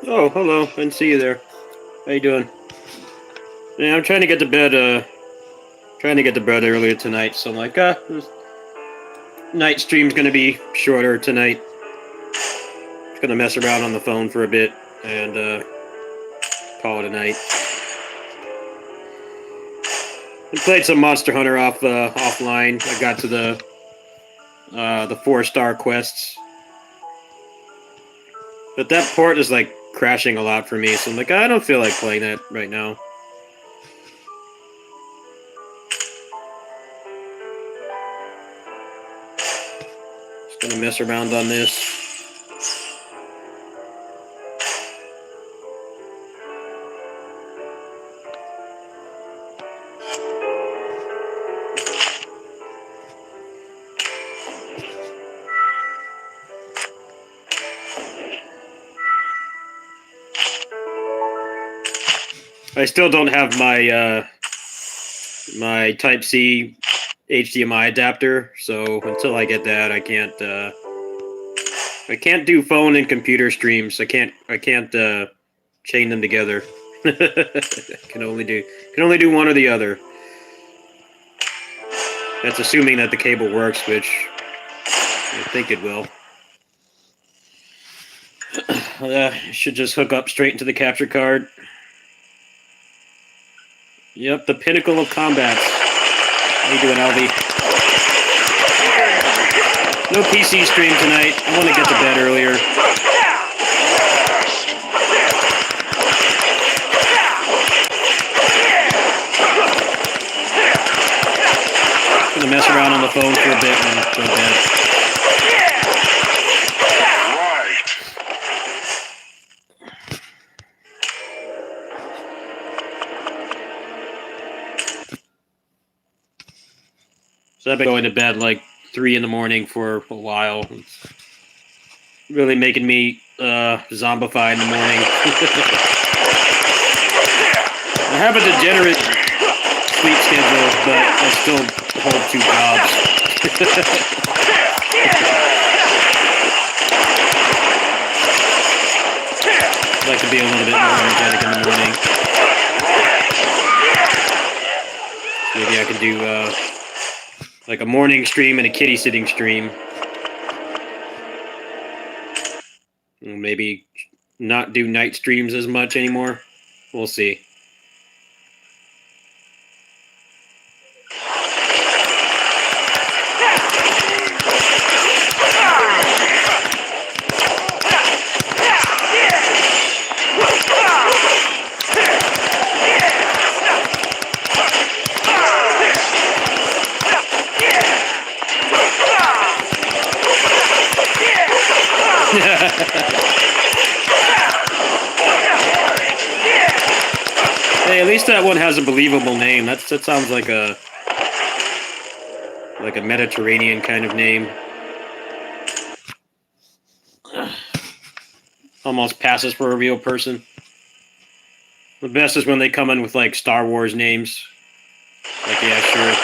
Oh, hello. I didn't see you there. How you doing? Yeah, I'm trying to get to bed. Trying to get to bed earlier tonight. So I'm like, this night stream's gonna be shorter tonight. Just gonna mess around on the phone for a bit and call it a night. I played some Monster Hunter offline. I got to the 4-star quests, but that port is like crashing a lot for me. So I'm like, I don't feel like playing that right now. Just gonna mess around on this. I still don't have my my Type-C HDMI adapter, so until I get that, I can't do phone and computer streams. I can't chain them together. can only do one or the other. That's assuming that the cable works, which I think it will. Should just hook up straight into the capture card. Yep, the pinnacle of combat. How you doing, Alvy? No PC stream tonight. I want to get to bed earlier. I'm gonna mess around on the phone for a bit and go to bed. So I've been going to bed like 3 in the morning for a while. It's really making me zombified in the morning. I have a degenerate sleep schedule, but I still hold 2 jobs. I'd like to be a little bit more energetic in the morning. Maybe I can do like a morning stream and a kitty sitting stream. Maybe not do night streams as much anymore. We'll see. Hey, at least that one has a believable name. That sounds like a Mediterranean kind of name. almost passes for a real person. The best is when they come in with like Star Wars names. Like, yeah, sure.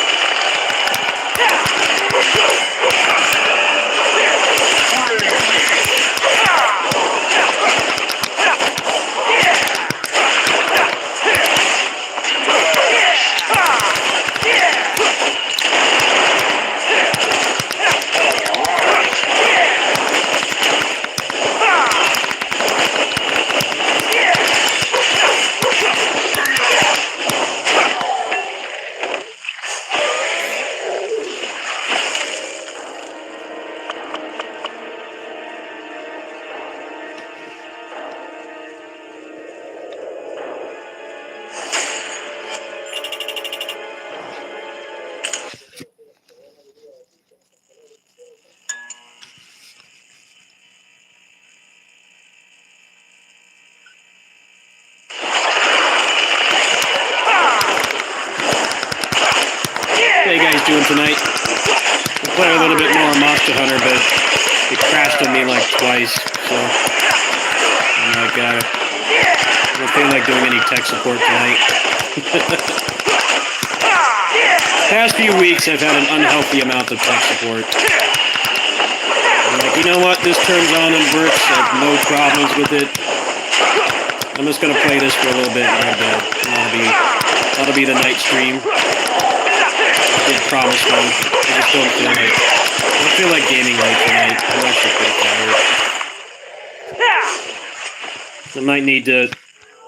How you guys doing tonight? I'll play a little bit more Monster Hunter, but it crashed on me like twice, so I'm like, I don't feel like doing any tech support tonight. Past few weeks, I've had an unhealthy amount of tech support. I'm like, you know what? This turns on and works. I have no problems with it. I'm just gonna play this for a little bit and head to bed. And that'll be the night stream. I did promise one. I just don't feel like gaming late tonight. I'm actually pretty tired. I might need to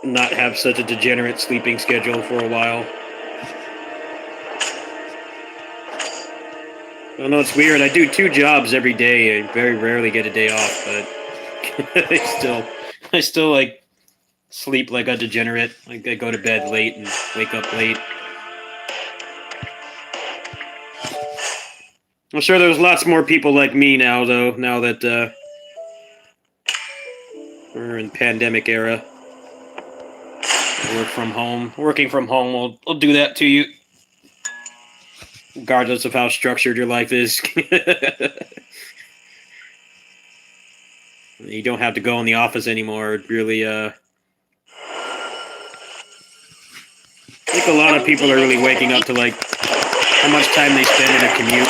not have such a degenerate sleeping schedule for a while. I don't know, it's weird. I do 2 jobs every day. I very rarely get a day off, but I still like sleep like a degenerate. Like I go to bed late and wake up late. I'm sure there's lots more people like me now, though, now that we're in pandemic era. Working from home will do that to you, regardless of how structured your life is. You don't have to go in the office anymore. It really, I think a lot of people are really waking up to, like, how much time they spend in a commute.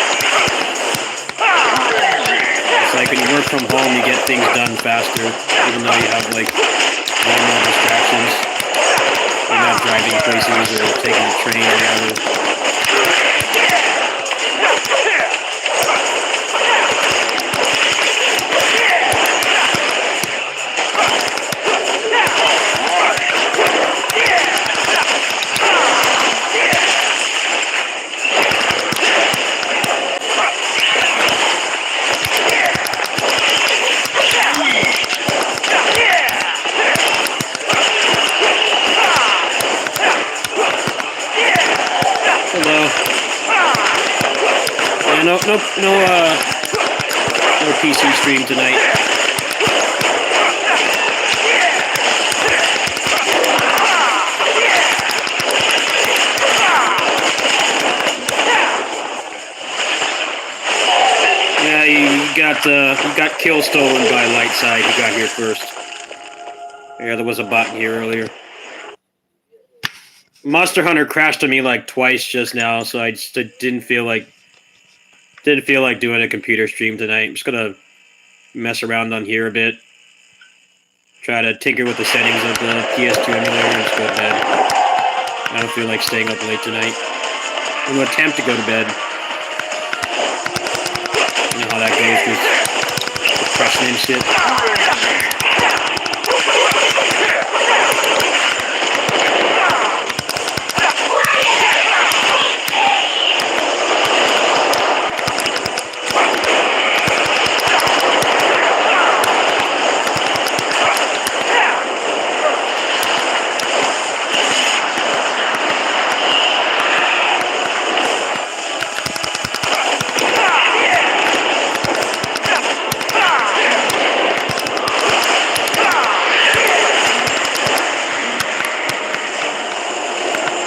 It's like when you work from home, you get things done faster, even though you have, like, way more distractions. You're not driving places or taking a train or whatever. No PC stream tonight. Yeah, you got kill stolen by Lightside. You got here first. Yeah, there was a bot here earlier. Monster Hunter crashed on me like twice just now, so I just didn't feel like doing a computer stream tonight. I'm just gonna mess around on here a bit. Try to tinker with the settings of the PS2 emulator and just go to bed. I don't feel like staying up late tonight. I'm gonna attempt to go to bed. You know how that goes with depression and shit.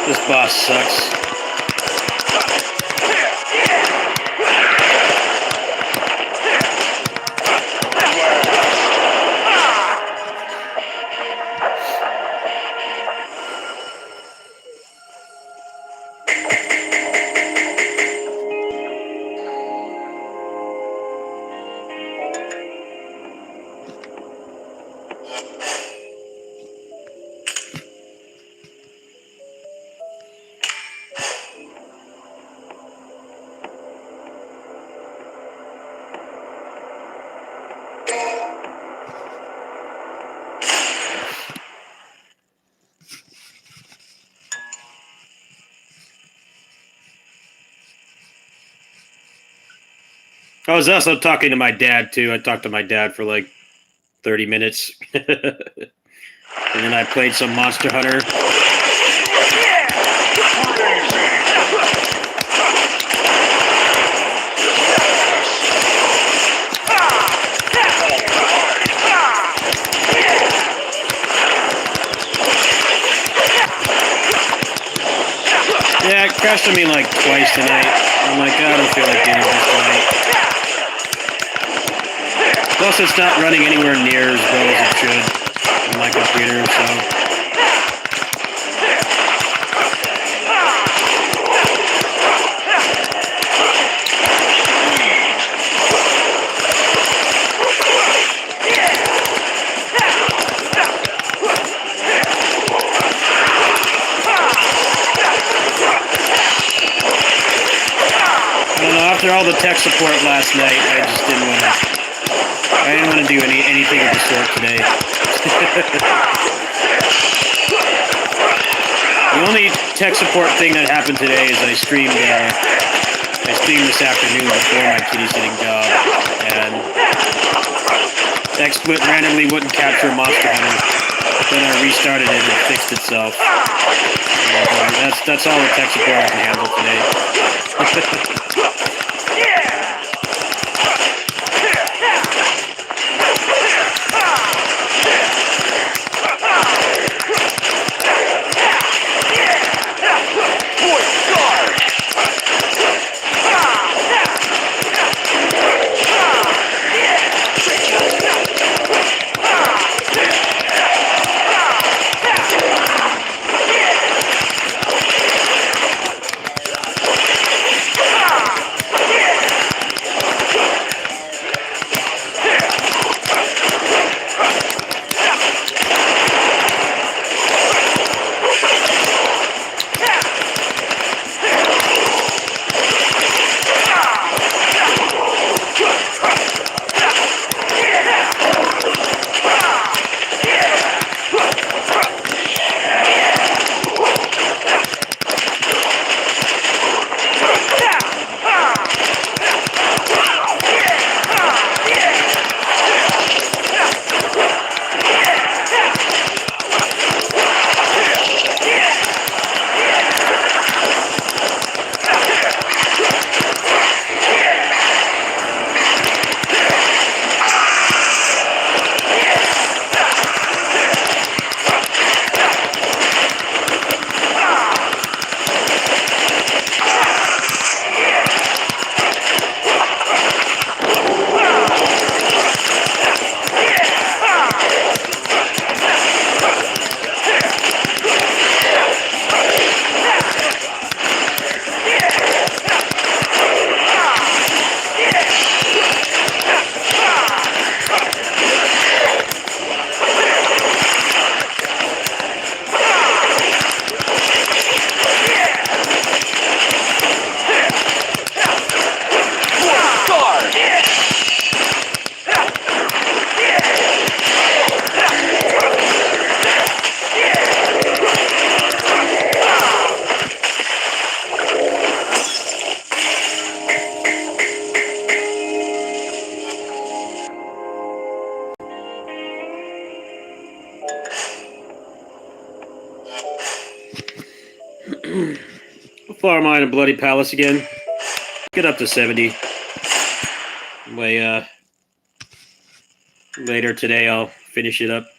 This boss sucks. I was also talking to my dad too. I talked to my dad for like 30 minutes. And then I played some Monster Hunter. Yeah, it crashed on me like twice tonight. I'm like, I don't feel like doing this tonight. Plus, it's not running anywhere near as well as it should on my computer, so. After all the tech support last night, I just didn't want to. I didn't want to do anything of the sort today. The only tech support thing that happened today is I streamed this afternoon before my kitty sitting job, and XSplit randomly wouldn't capture Monster Hunter. Then I restarted it and it fixed itself. That's all the tech support I can handle today. How far am I in a Bloody Palace again? Get up to 70. Later today I'll finish it up.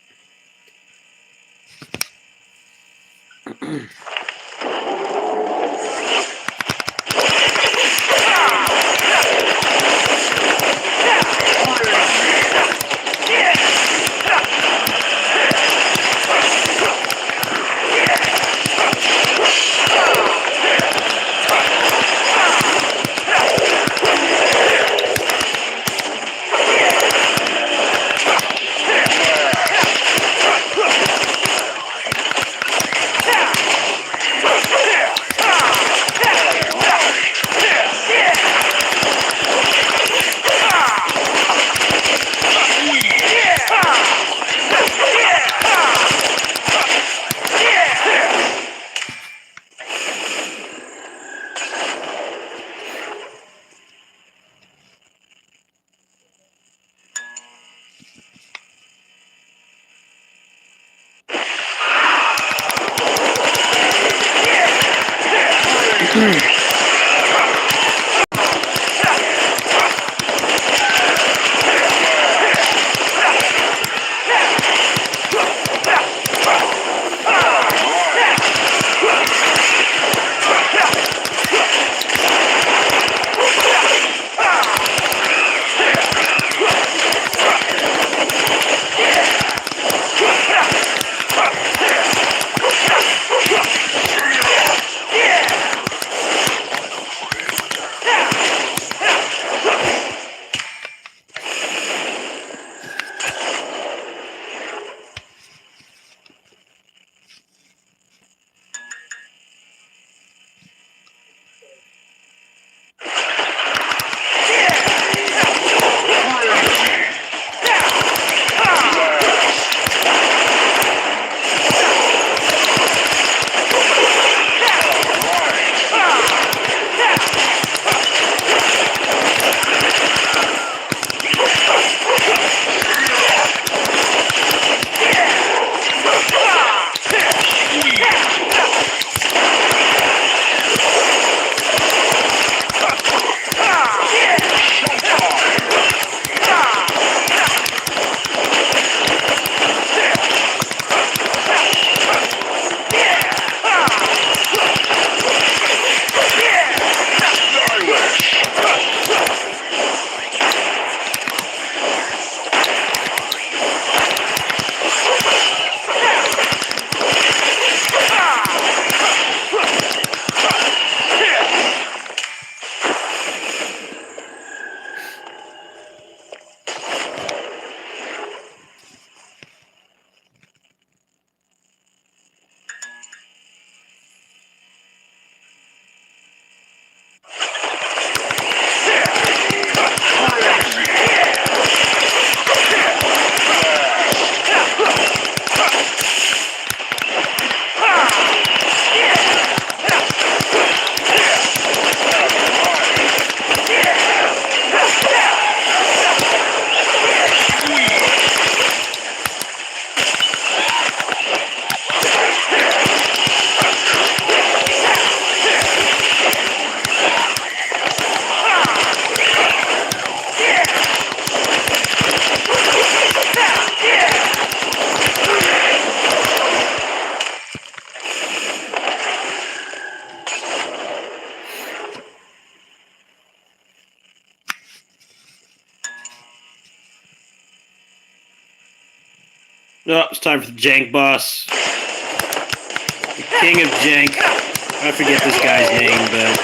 Oh, it's time for the jank boss. The king of jank. I forget this guy's name, but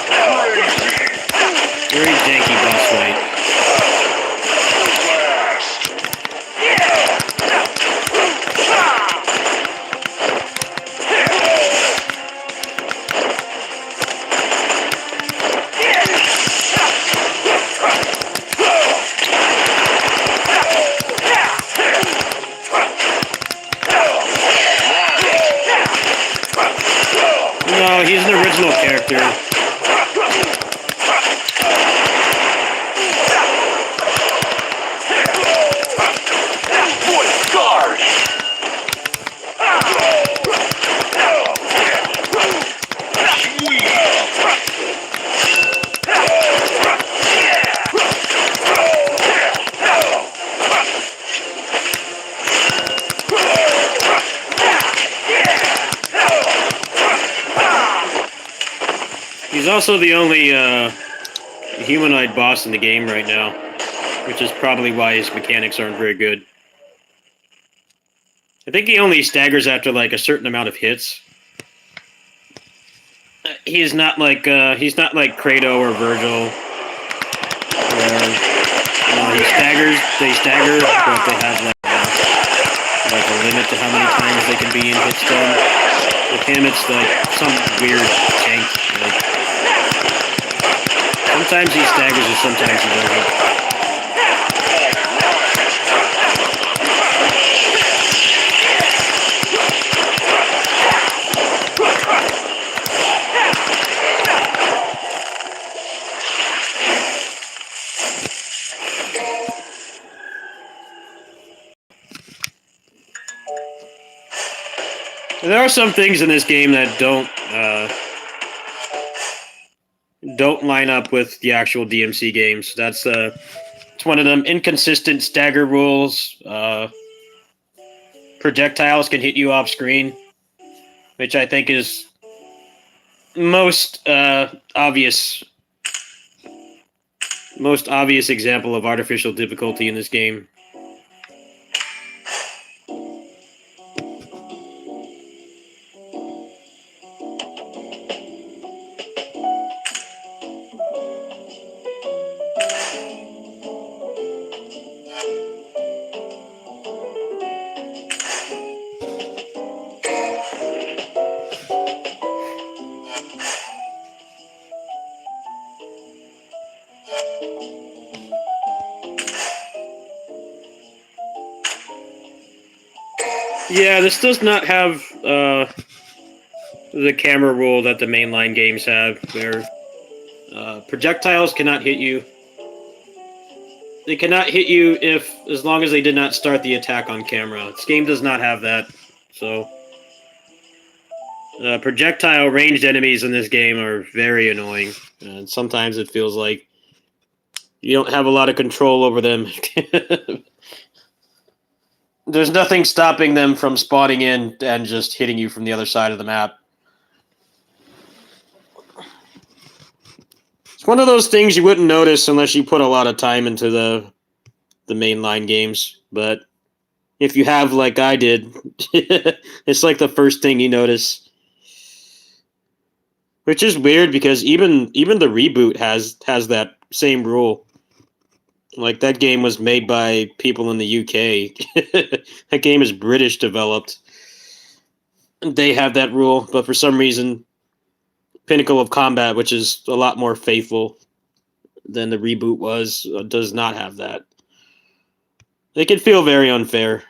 very janky boss fight. No, he's an original character. He's also the only humanoid boss in the game right now, which is probably why his mechanics aren't very good. I think he only staggers after like a certain amount of hits. He's not like Kratos or Virgil. He staggers. They stagger, but they have like a limit to how many times they can be in hit stun. With him, it's like some weird tank. Like, sometimes he staggers, and sometimes he doesn't. There are some things in this game that don't line up with the actual DMC games. That's it's one of them. Inconsistent stagger rules. Projectiles can hit you off screen, which I think is most obvious example of artificial difficulty in this game. Yeah, this does not have the camera rule that the mainline games have, where projectiles cannot hit you. They cannot hit you as long as they did not start the attack on camera. This game does not have that, so projectile ranged enemies in this game are very annoying, and sometimes it feels like you don't have a lot of control over them. There's nothing stopping them from spawning in and just hitting you from the other side of the map. It's one of those things you wouldn't notice unless you put a lot of time into the mainline games. But if you have, like I did, it's like the first thing you notice. Which is weird because even the reboot has that same rule. Like, that game was made by people in the UK. That game is British developed. They have that rule, but for some reason, Pinnacle of Combat, which is a lot more faithful than the reboot was, does not have that. It can feel very unfair.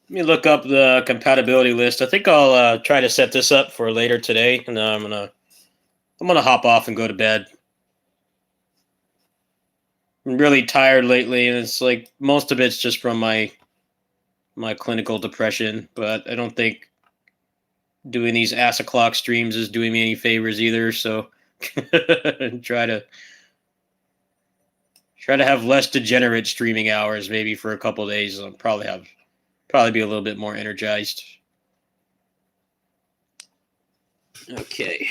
Let me look up the compatibility list. I think I'll try to set this up for later today, and I'm gonna I'm gonna hop off and go to bed. I'm really tired lately, and it's like most of it's just from my clinical depression. But I don't think doing these ass o'clock streams is doing me any favors either. So try to have less degenerate streaming hours, maybe for a couple days. I'll probably be a little bit more energized. Okay.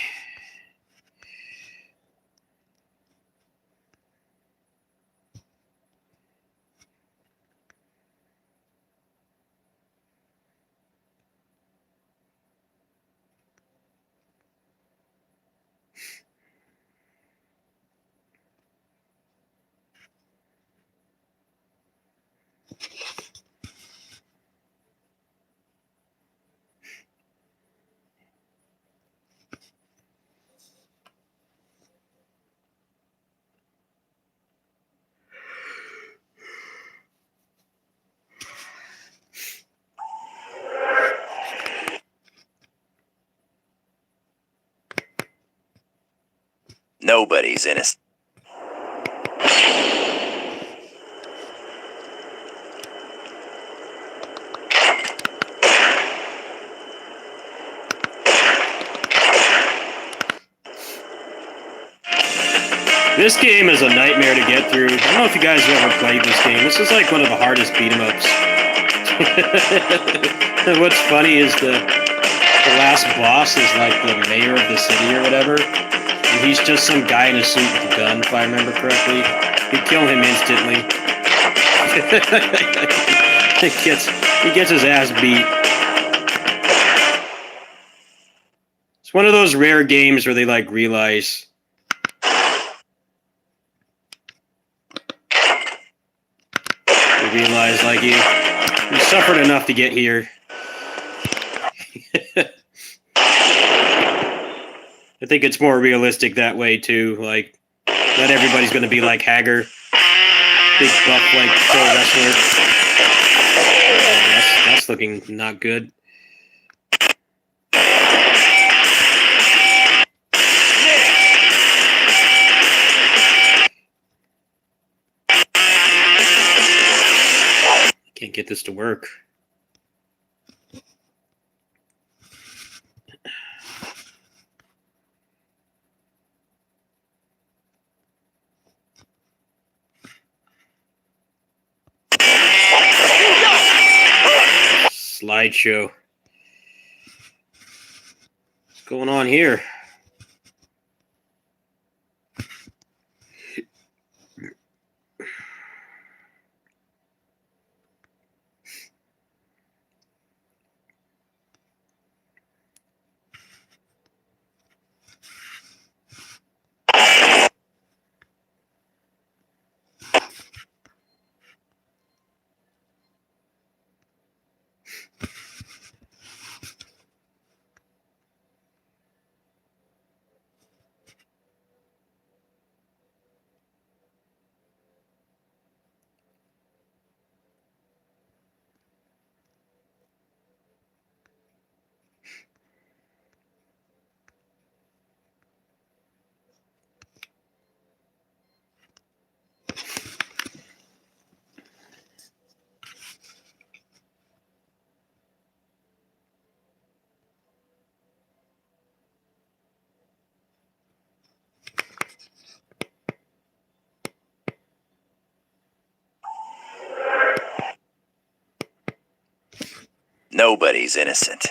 Nobody's innocent. This game is a nightmare to get through. I don't know if you guys have ever played this game. This is like one of the hardest beat 'em ups. What's funny is the last boss is like the mayor of the city or whatever, and he's just some guy in a suit with a gun, if I remember correctly. You kill him instantly. he gets his ass beat. It's one of those rare games where they like realize like you suffered enough to get here. I think it's more realistic that way too. Like, not everybody's going to be like Hager, big buff like pro wrestler. That's looking not good. Can't get this to work. Slideshow. What's going on here? Nobody's innocent.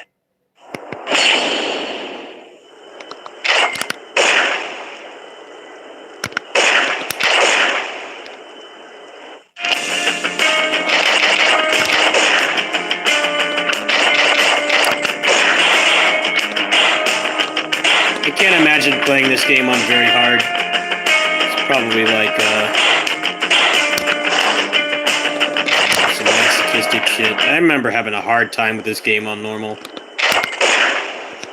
I can't imagine playing this game on very hard. It's probably like some masochistic shit. I remember having a hard time with this game on normal.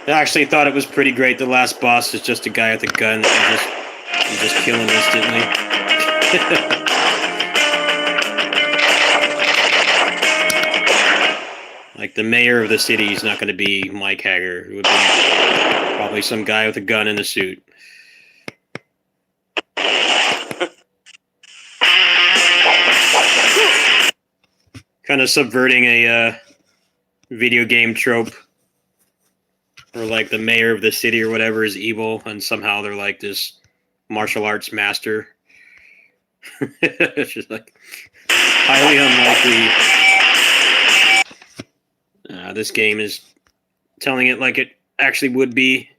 I actually thought it was pretty great. The last boss is just a guy with a gun and just kill him instantly. Like, the mayor of the city is not going to be Mike Hager. It would be probably some guy with a gun in a suit. Kind of subverting a video game trope. Or like the mayor of the city or whatever is evil, and somehow they're like this martial arts master. It's just like highly unlikely. This game is telling it like it actually would be.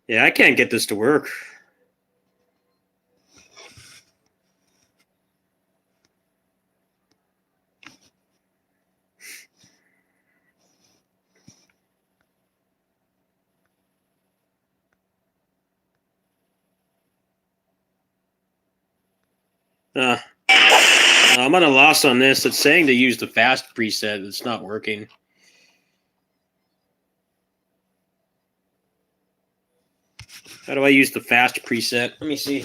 Yeah, I can't get this to work. I'm on a loss on this. It's saying to use the fast preset. It's not working. How do I use the fast preset? Let me see.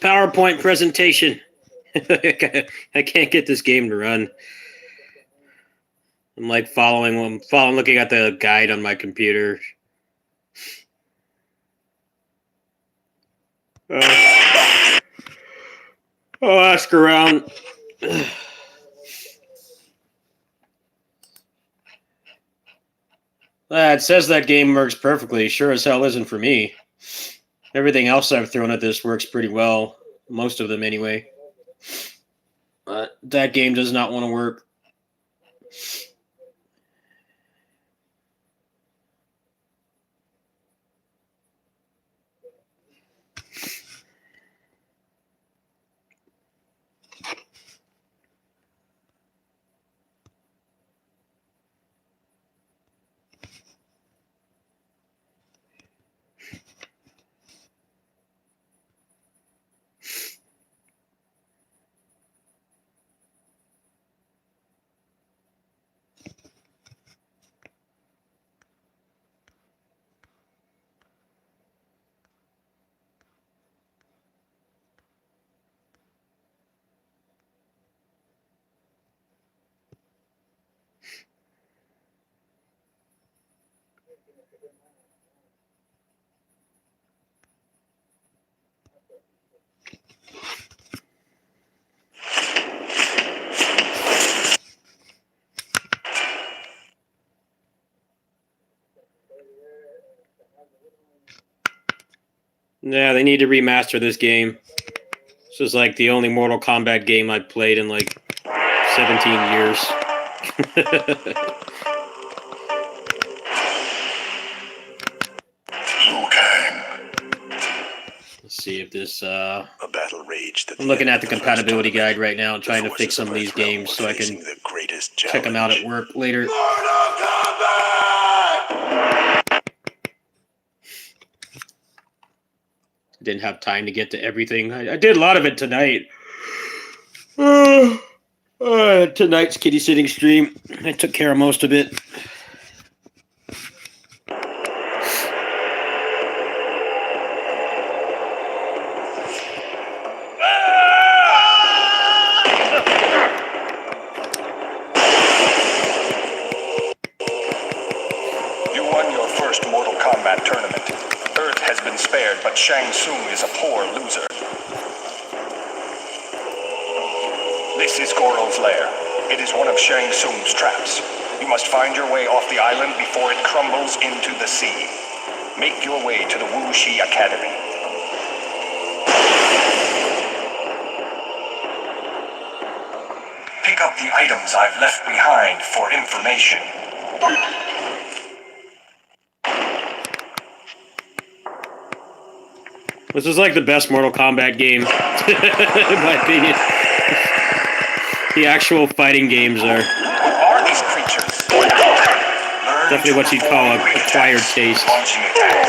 PowerPoint presentation. I can't get this game to run. I'm like looking at the guide on my computer. I'll ask around. It says that game works perfectly. Sure as hell isn't for me. Everything else I've thrown at this works pretty well. Most of them, anyway. But that game does not want to work. Yeah, they need to remaster this game. This is like the only Mortal Kombat game I've played in like 17 years. Let's see if this. A battle raged. I'm looking at the compatibility guide right now and trying to fix some of these games so I can check them out at work later. didn't have time to get to everything. I did a lot of it tonight. Tonight's kitty sitting stream. I took care of most of it. You won your first Mortal Kombat tournament. Earth has been spared, but Shang Tsung is a poor loser. This is Goro's lair. It is one of Shang Tsung's traps. You must find your way off the island before it crumbles into the sea. Make your way to the Wu Shi Academy. Pick up the items I've left behind for information. This is like the best Mortal Kombat game, in my opinion. The actual fighting games are What are these creatures? Learn definitely what you'd call a acquired taste. launching attacks.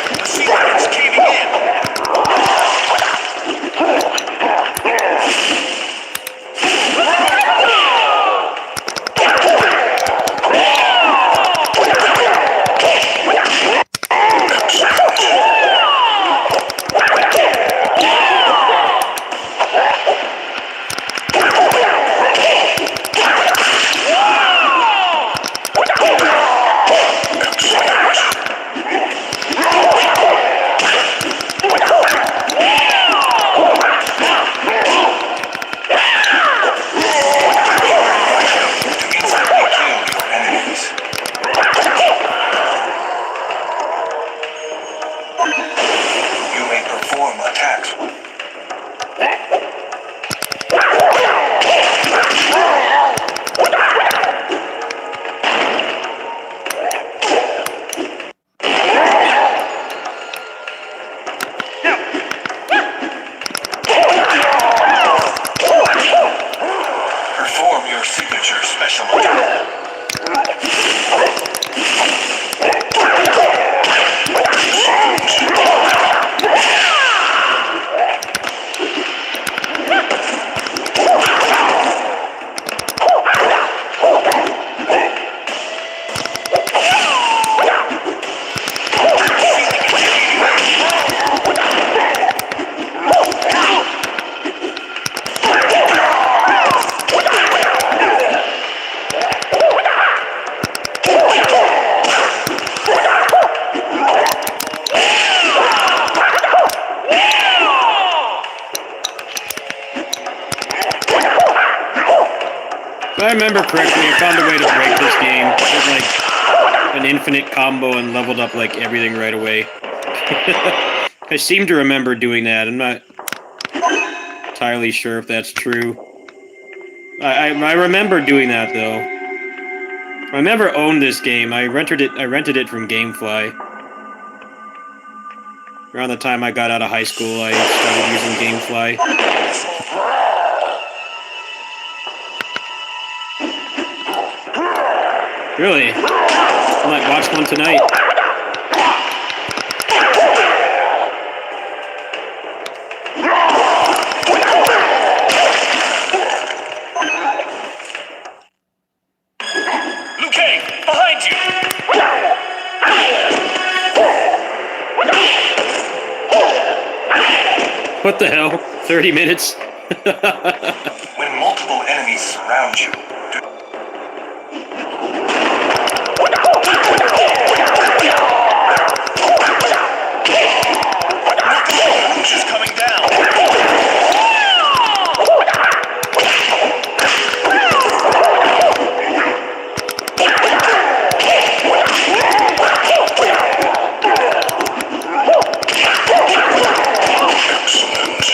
The ceiling is caving in. You may perform attacks. Perform your signature special attack. If I remember correctly, I found a way to break this game. It was like an infinite combo and leveled up like everything right away. I seem to remember doing that. I'm not entirely sure if that's true. I remember doing that though. I never owned this game. I rented it from GameFly. Around the time I got out of high school, I started using GameFly. Really? I might watch one tonight. Liu Kang, behind you! What the hell? 30 minutes? When multiple enemies surround you, is coming down. Excellent.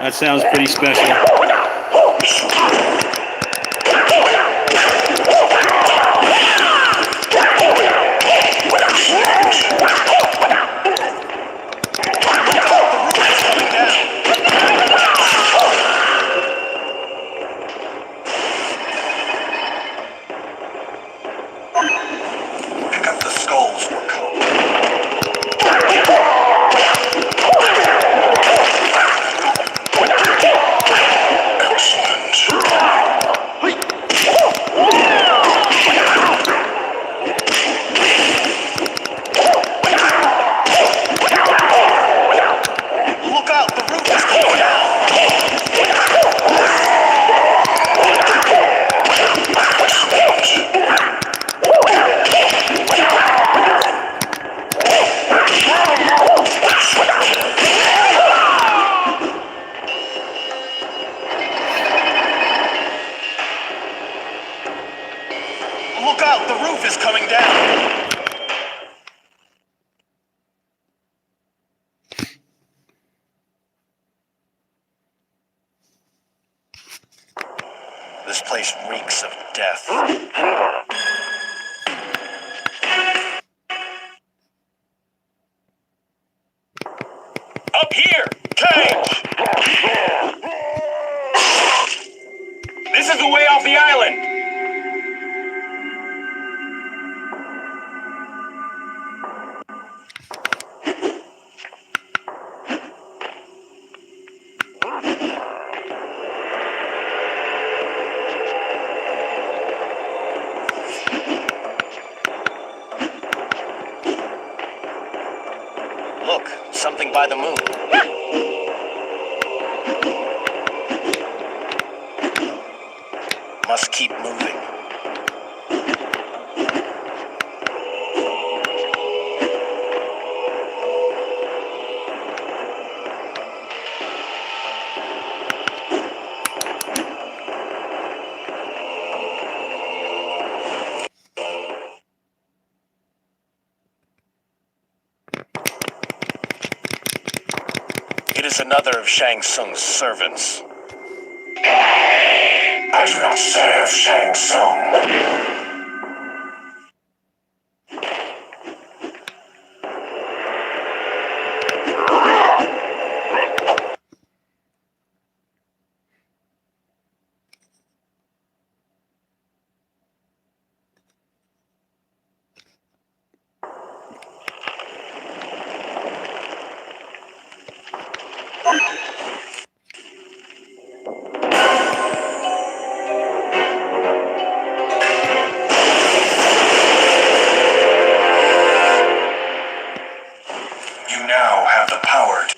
That sounds pretty special. Pick up the skulls we're coming. Look out, the roof is coming down. Look out, the roof is coming down. This place reeks of death. Up here! Cage! This is the way off the island! Look, something by the moon. Must keep moving. It is another of Shang Tsung's servants. I do not serve Shang Tsung. You now have the power to...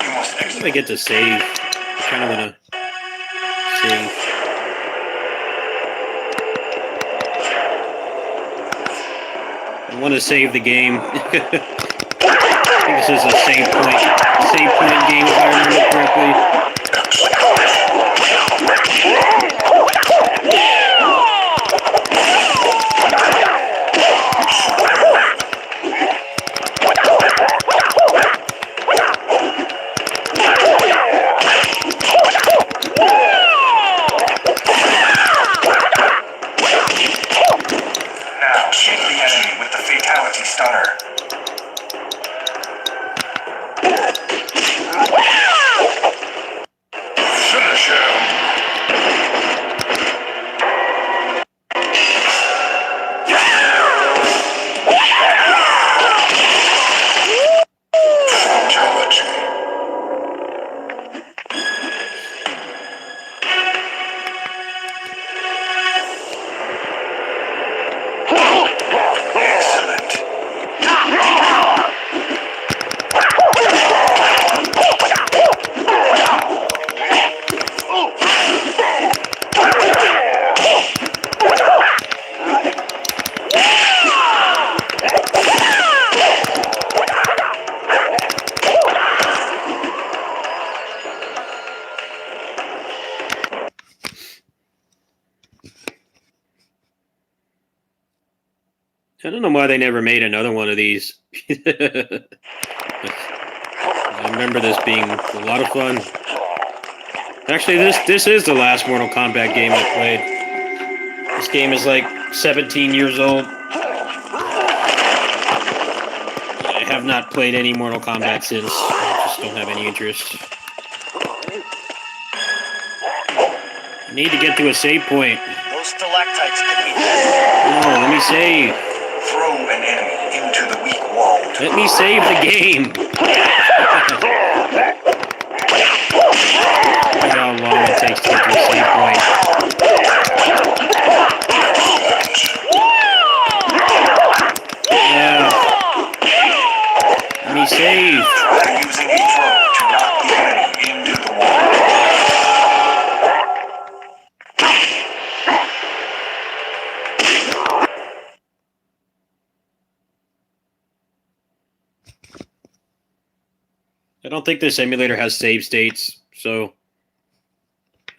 You must If I execute. get to save, I kind of want to save. I want to save the game. I think this is a save point game if I remember correctly. Now, shake the enemy with the Fatality Stunner. Finish him! Fatality. Excellent. I don't know why they never made another one of these. I'm remember this being a lot of fun. Actually, this is the last Mortal Kombat game I played. This game is like 17 years old. I have not played any Mortal Kombat since. I just don't have any interest. I need to get to a save point. Those stalactites could be No, let me save. Throw an enemy into the weak wall. Let me save the game. Look how long it takes to get to a save point. Yeah. Let me save. Try using a throw to knock the enemy into the wall. I don't think this emulator has save states, so...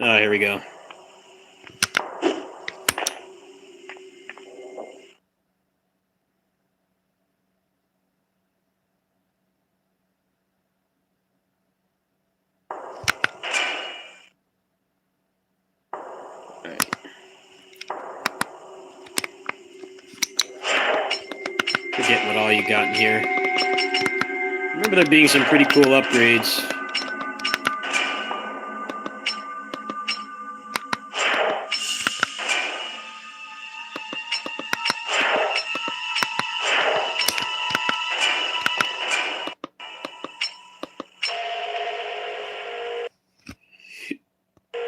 Ah, here we go. Alright. Forget what all you got in here. Remember there being some pretty cool upgrades.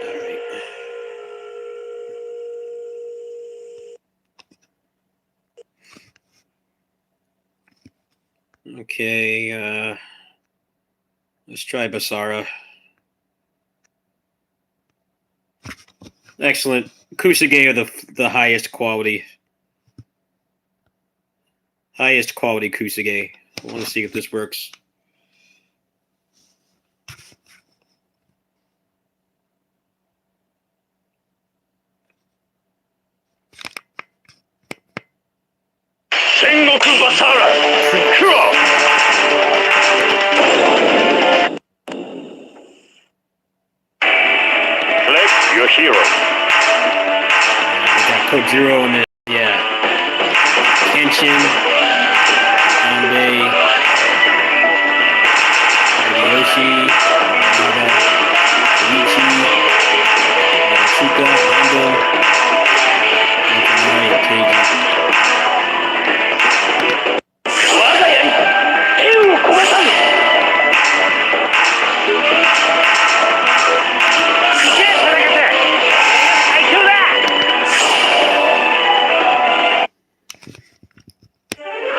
Alright. Okay, let's try Basara. Excellent. Kusage are the highest quality. Highest quality Kusage. I want to see if this works. Sengoku Basara! Kuro! Select your hero. We got Kojiro in this. Yeah. Kenshin. Anbe. Hideyoshi. Yamada. Ichi. Natsuka. Ando. Nakamura. Keiji. 我が家に天を込めたんすげえ田中君最強だ Alright.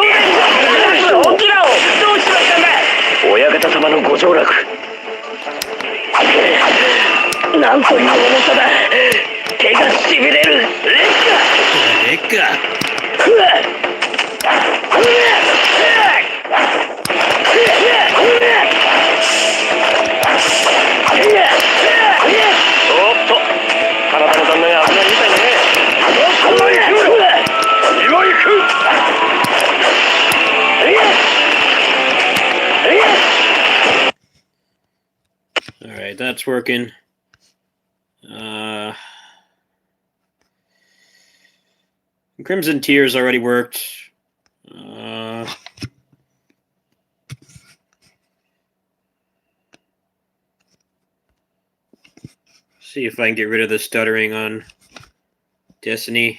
起きろ。どうしましたんだ。親方様のご上洛。なんという重さだ。手がしびれる。レッカ。でか。うわっ。おっと、体の旦那が危ないみたいだね。今行く。All right, that's working. Crimson Tears already worked. See if I can get rid of the stuttering on Destiny.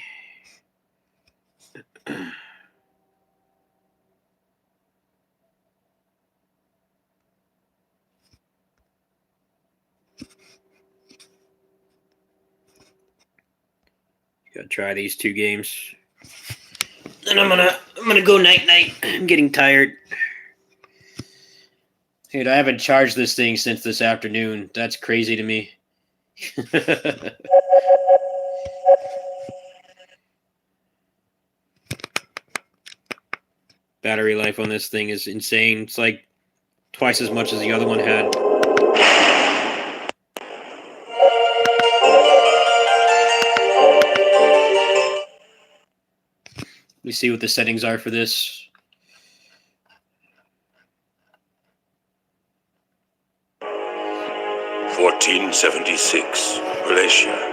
Gotta try these 2 games. And I'm gonna go night-night. I'm getting tired. Dude, I haven't charged this thing since this afternoon. That's crazy to me. Battery life on this thing is insane. It's like twice as much as the other one had. Let me see what the settings are for this. $14.76, Malaysia.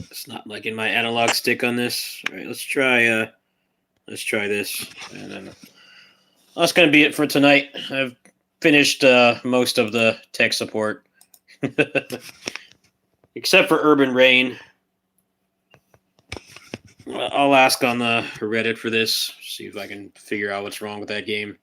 It's not liking my analog stick on this. All right, let's try this, and then that's gonna be it for tonight. I've finished most of the tech support, except for Urban Rain. I'll ask on the Reddit for this. See if I can figure out what's wrong with that game.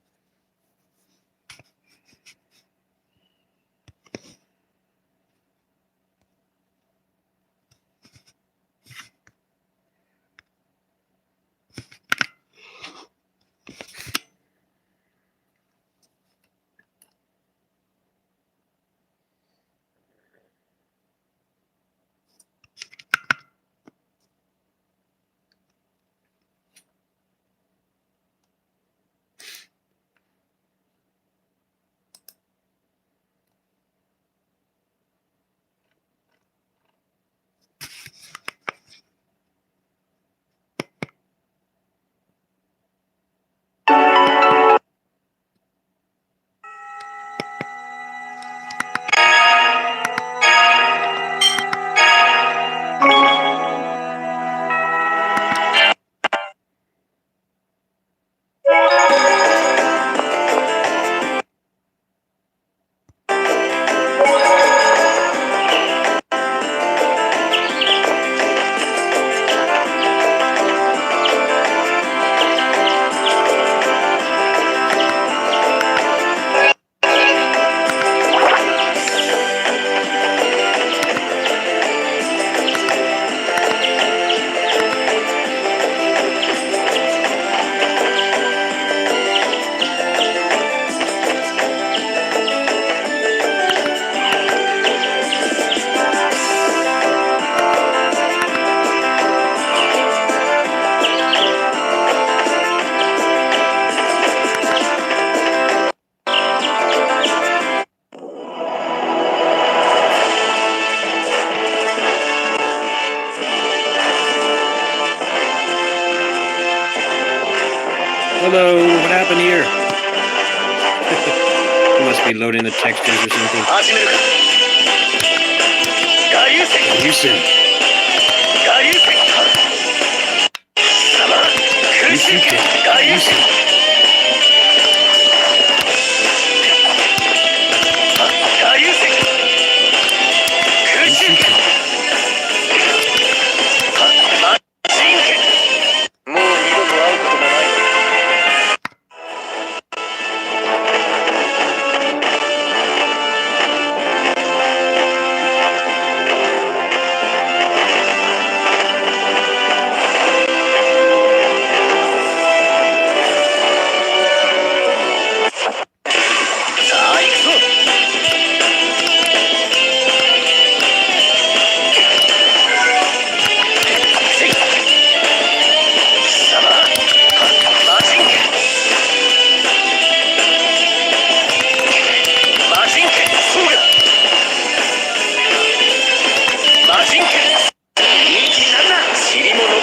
Hello, what happened here? You must be loading the textures or something. 始めるか。我流星。You said 我流星。様。空襲剣。我流星。我流星。空襲剣。我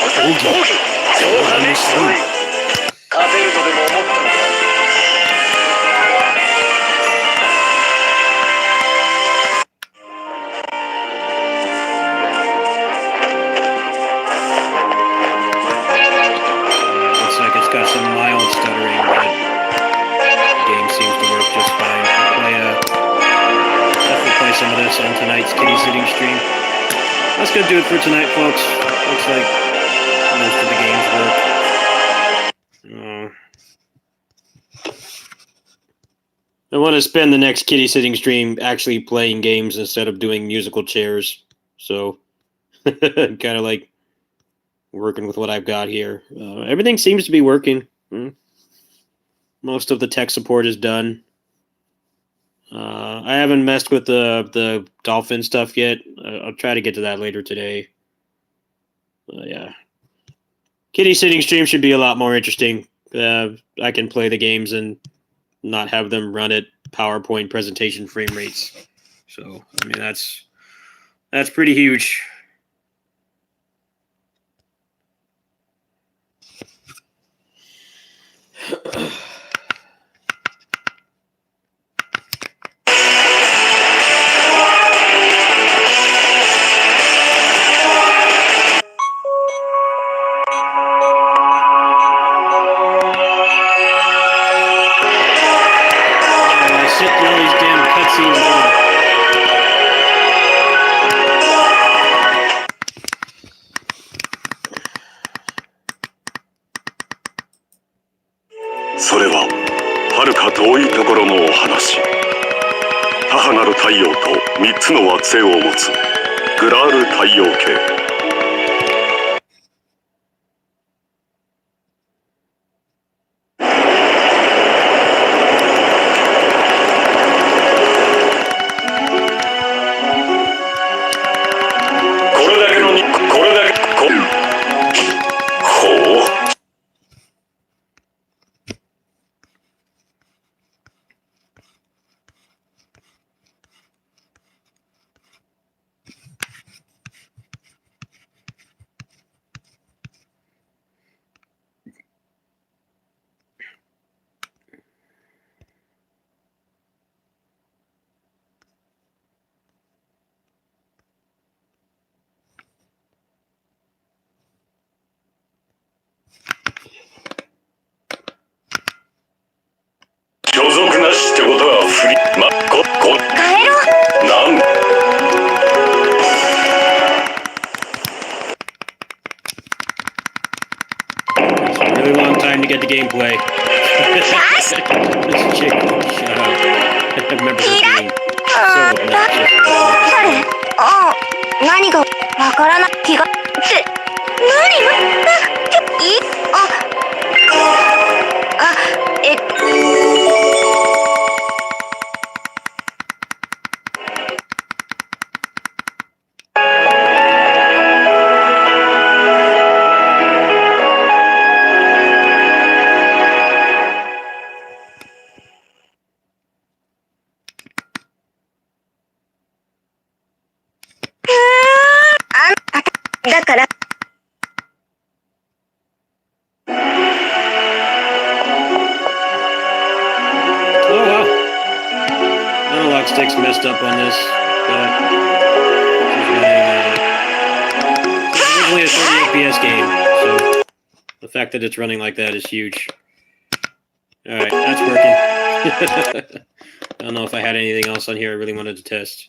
そうだね勝てるとでも思ったのか Looks like it's got some mild stuttering, but the game seems to work just fine. Definitely play some of this on tonight's kitty sitting stream. That's gonna do it for tonight, folks. Looks like most of the games work. I want to spend the next kitty sitting stream actually playing games instead of doing musical chairs. So, kind of like working with what I've got here. Everything seems to be working. Most of the tech support is done. I haven't messed with the dolphin stuff yet. I'll try to get to that later today. Yeah. Kitty sitting stream should be a lot more interesting. I can play the games and not have them run at PowerPoint presentation frame rates. So, I mean, that's pretty huge. Sit through all these damn cutscenes again. それは遥か遠いところのお話。母なる太陽と3つの惑星を持つグラール太陽系。所属なしってことは振り帰ろうなん It's a really long time to get the gameplay. This chick, shut up. I remember her being so obnoxious. ああ、何がわからない気がって何だから Oh wow. Analog stick's messed up on this, but it's originally a 30 FPS game, so the fact that it's running like that is huge. Alright, that's working. I don't know if I had anything else on here I really wanted to test.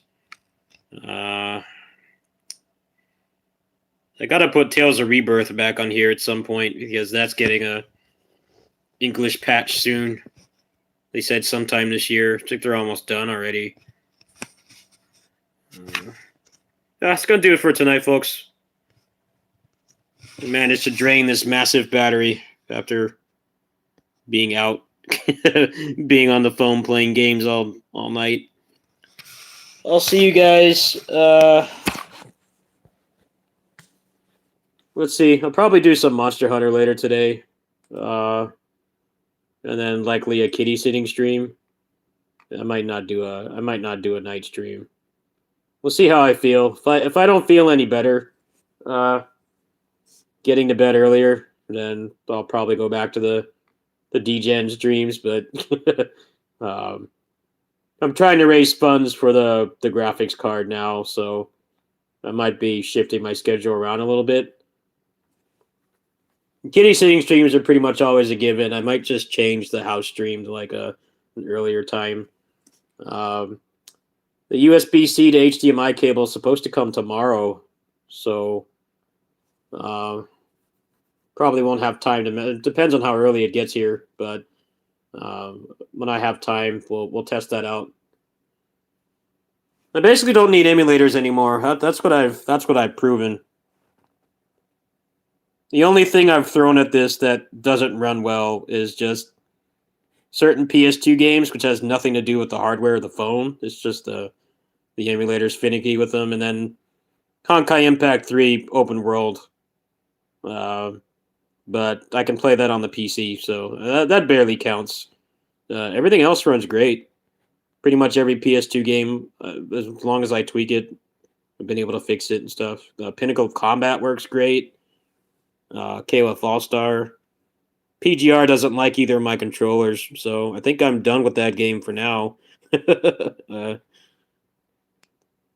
I gotta put Tales of Rebirth back on here at some point because that's getting a English patch soon. They said sometime this year. I think they're almost done already. That's gonna do it for tonight, folks. I managed to drain this massive battery after being out, being on the phone playing games all night. I'll see you guys. Let's see. I'll probably do some Monster Hunter later today. And then likely a kitty sitting stream. I might not do a night stream. We'll see how I feel. If I don't feel any better, getting to bed earlier. Then I'll probably go back to the DGen streams, but I'm trying to raise funds for the graphics card now, so I might be shifting my schedule around a little bit. Kitty sitting streams are pretty much always a given. I might just change the house stream to like an earlier time. The USB-C to HDMI cable is supposed to come tomorrow, so probably won't have time to. It depends on how early it gets here, but when I have time, we'll test that out. I basically don't need emulators anymore. That's what I've proven. The only thing I've thrown at this that doesn't run well is just certain PS2 games, which has nothing to do with the hardware of the phone. It's just the emulator's finicky with them, and then Honkai Impact 3 open world. But I can play that on the PC, so that barely counts. Everything else runs great. Pretty much every PS2 game, as long as I tweak it, I've been able to fix it and stuff. Pinnacle Combat works great. KOF All-Star. PGR doesn't like either of my controllers, so I think I'm done with that game for now.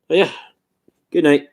Yeah. Good night.